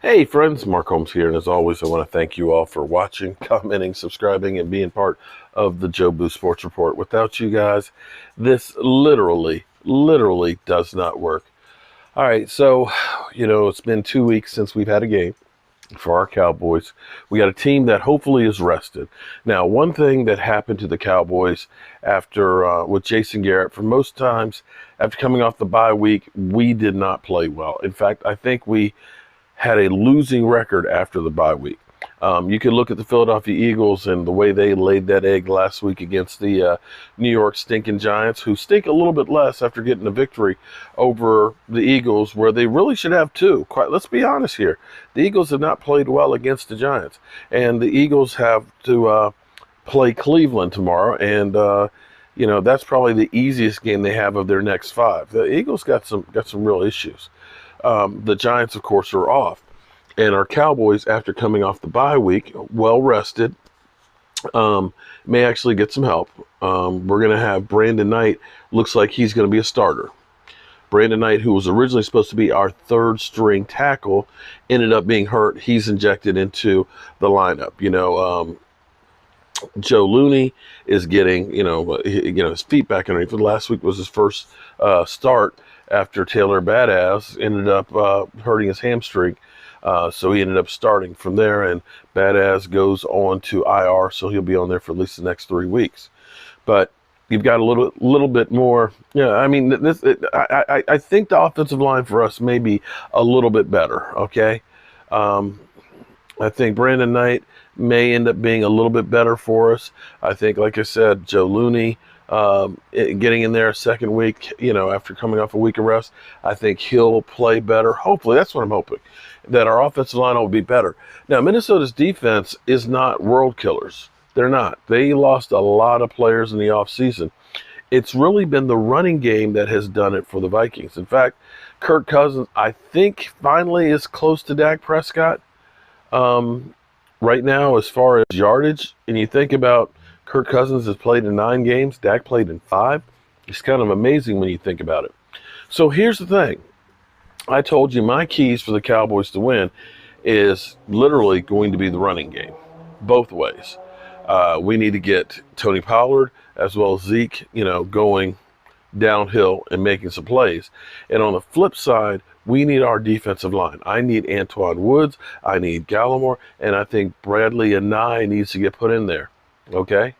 Hey friends, Mark Holmes here, and as always, I want to thank you all for watching, commenting, subscribing, and being part of the Joe Boo Sports Report. Without you guys, this literally does not work. All right, so, it's been 2 weeks since we've had a game for our Cowboys. We got a team that hopefully is rested. Now, one thing that happened to the Cowboys after with Jason Garrett, for most times after coming off the bye week, we did not play well. In fact, I think we had a losing record after the bye week. You can look at the Philadelphia Eagles and the way they laid that egg last week against the New York stinking Giants, who stink a little bit less after getting a victory over the Eagles, where they really should have two. Let's be honest here. The Eagles have not played well against the Giants, and the Eagles have to play Cleveland tomorrow, and that's probably the easiest game they have of their next five. The Eagles got some real issues. The Giants, of course, are off. And our Cowboys, after coming off the bye week, well rested, may actually get some help. We're going to have Brandon Knight. Looks like he's going to be a starter. Brandon Knight, who was originally supposed to be our third string tackle, ended up being hurt. He's injected into the lineup. Joe Looney is getting, his feet back underneath. Last week was his first start after Taylor Badass ended up hurting his hamstring. So he ended up starting from there, and Badass goes on to IR, so he'll be on there for at least the next 3 weeks. But you've got a little bit more. I think the offensive line for us may be a little bit better. Okay, I think Brandon Knight may end up being a little bit better for us. I think, like I said, Joe Looney getting in there a second week, after coming off a week of rest, I think he'll play better. Hopefully, that's what I'm hoping, that our offensive line will be better. Now, Minnesota's defense is not world killers. They're not. They lost a lot of players in the offseason. It's really been the running game that has done it for the Vikings. In fact, Kirk Cousins, I think, finally is close to Dak Prescott right now as far as yardage. And you think about Kirk Cousins has played in 9 games. Dak played in 5. It's kind of amazing when you think about it. So here's the thing. I told you my keys for the Cowboys to win is literally going to be the running game, both ways. We need to get Tony Pollard as well as Zeke, going downhill and making some plays. And on the flip side, we need our defensive line. I need Antoine Woods. I need Gallimore. And I think Bradley and Nye needs to get put in there. Okay?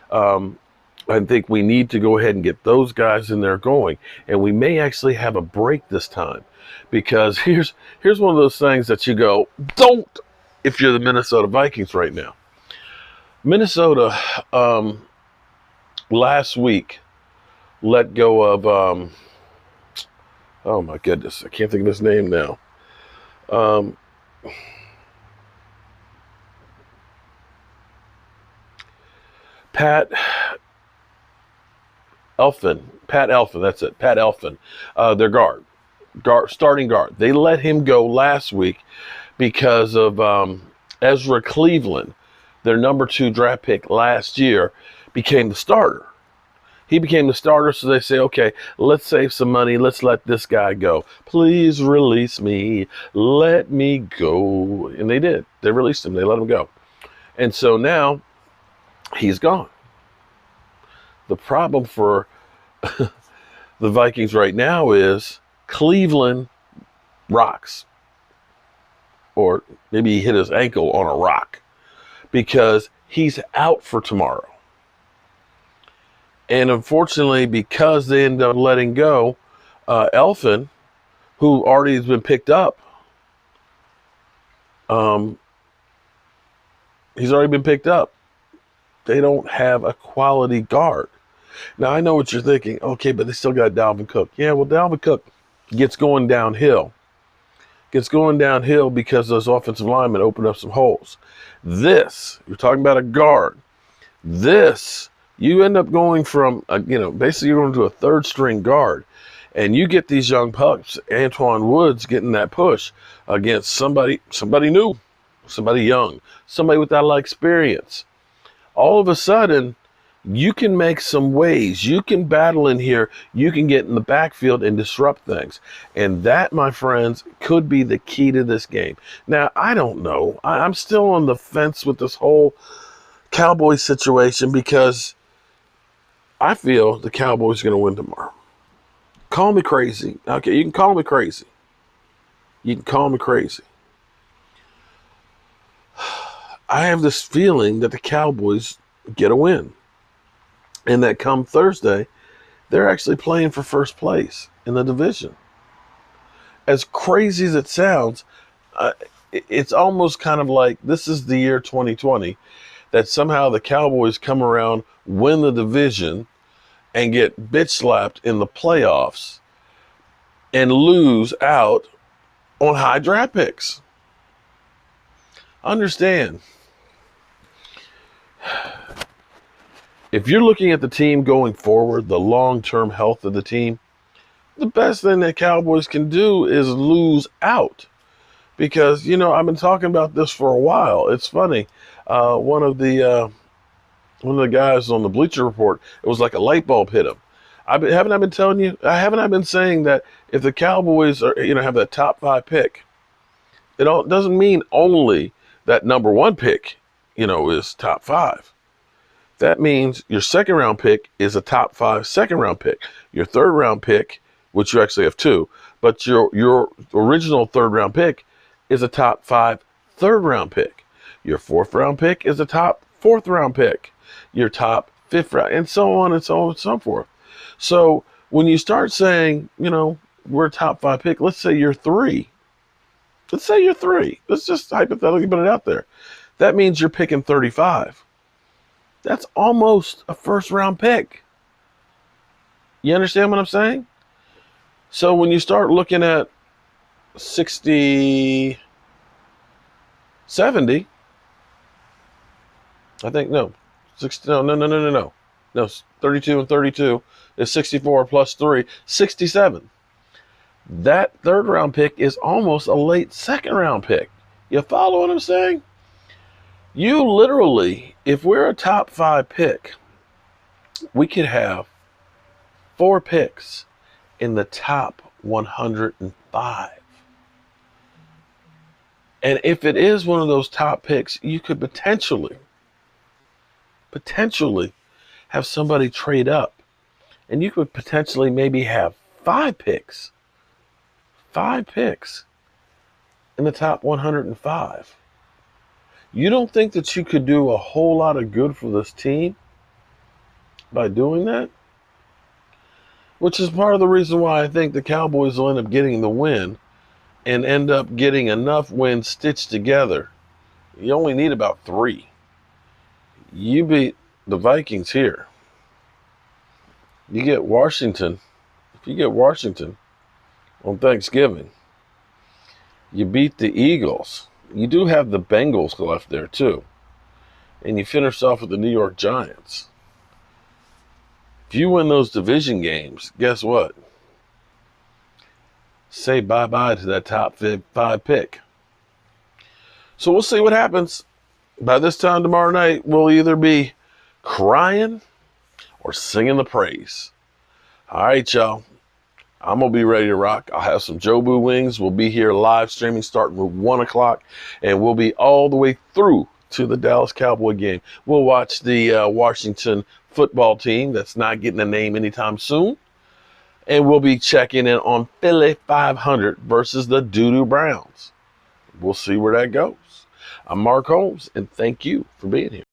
I think we need to go ahead and get those guys in there going. And we may actually have a break this time. Because here's one of those things that you go, don't, if you're the Minnesota Vikings right now. Minnesota last week let go of, oh my goodness, I can't think of his name now. Pat Elfin, that's it. Pat Elfin, their starting guard. They let him go last week because of Ezra Cleveland, their number 2 draft pick last year, became the starter. He became the starter, so they say, okay, let's save some money. Let's let this guy go. Please release me. Let me go. And they did. They released him. They let him go. And so now he's gone. The problem for the Vikings right now is Cleveland rocks. Or maybe he hit his ankle on a rock, because he's out for tomorrow. And unfortunately, because they end up letting go Elfin, who already has been picked up, he's already been picked up. They don't have a quality guard. Now, I know what you're thinking. Okay, but they still got Dalvin Cook. Yeah, well, Dalvin Cook gets going downhill. Gets going downhill because those offensive linemen open up some holes. You're talking about a guard. You end up going from, basically you're going to a third string guard. And you get these young pups, Antoine Woods, getting that push against somebody new, somebody young, somebody with that experience. All of a sudden, You can make some ways. You can battle in here. You can get in the backfield and disrupt things. And that, my friends, could be the key to this game. Now, I don't know. I'm still on the fence with this whole Cowboys situation because I feel the Cowboys are going to win tomorrow. Call me crazy. Okay, you can call me crazy. You can call me crazy. I have this feeling that the Cowboys get a win. And that come Thursday, they're actually playing for first place in the division. As crazy as it sounds, it's almost kind of like this is the year 2020, that somehow the Cowboys come around, win the division, and get bitch slapped in the playoffs and lose out on high draft picks. Understand, if you're looking at the team going forward, the long-term health of the team, the best thing that Cowboys can do is lose out. Because, I've been talking about this for a while. It's funny. One of the guys on the Bleacher Report, it was like a light bulb hit him. Haven't I been telling you? Haven't I been saying that if the Cowboys are, have that top 5 pick, it doesn't mean only that number 1 pick, is top 5. That means your second round pick is a top 5 second round pick. Your third round pick, which you actually have 2, but your original third round pick is a top 5 third round pick. Your fourth round pick is a top 4th round pick. Your top 5th round, and so on and so on and so forth. So when you start saying, we're a top 5 pick, let's say you're 3. Let's say you're 3. Let's just hypothetically put it out there. That means you're picking 35. That's almost a first round pick. You understand what I'm saying? So when you start looking at 60, 70, I think, no, 60, no, 32 and 32 is 64 plus 3, 67. That third round pick is almost a late second round pick. You follow what I'm saying? You literally, if we're a top 5 pick, we could have 4 picks in the top 105. And if it is one of those top picks, you could potentially have somebody trade up. And you could potentially maybe have 5 picks. 5 picks in the top 105. You don't think that you could do a whole lot of good for this team by doing that? Which is part of the reason why I think the Cowboys will end up getting the win and end up getting enough wins stitched together. You only need about 3. You beat the Vikings here. You get Washington. If you get Washington on Thanksgiving, you beat the Eagles. You do have the Bengals left there too. And you finish off with the New York Giants. If you win those division games, guess what? Say bye-bye to that top 5 pick. So we'll see what happens. By this time tomorrow night, we'll either be crying or singing the praise. All right, y'all. I'm going to be ready to rock. I'll have some Jobu wings. We'll be here live streaming starting at 1 o'clock, and we'll be all the way through to the Dallas Cowboy game. We'll watch the Washington football team that's not getting a name anytime soon, and we'll be checking in on Philly 500 versus the Doo-Doo Browns. We'll see where that goes. I'm Mark Holmes, and thank you for being here.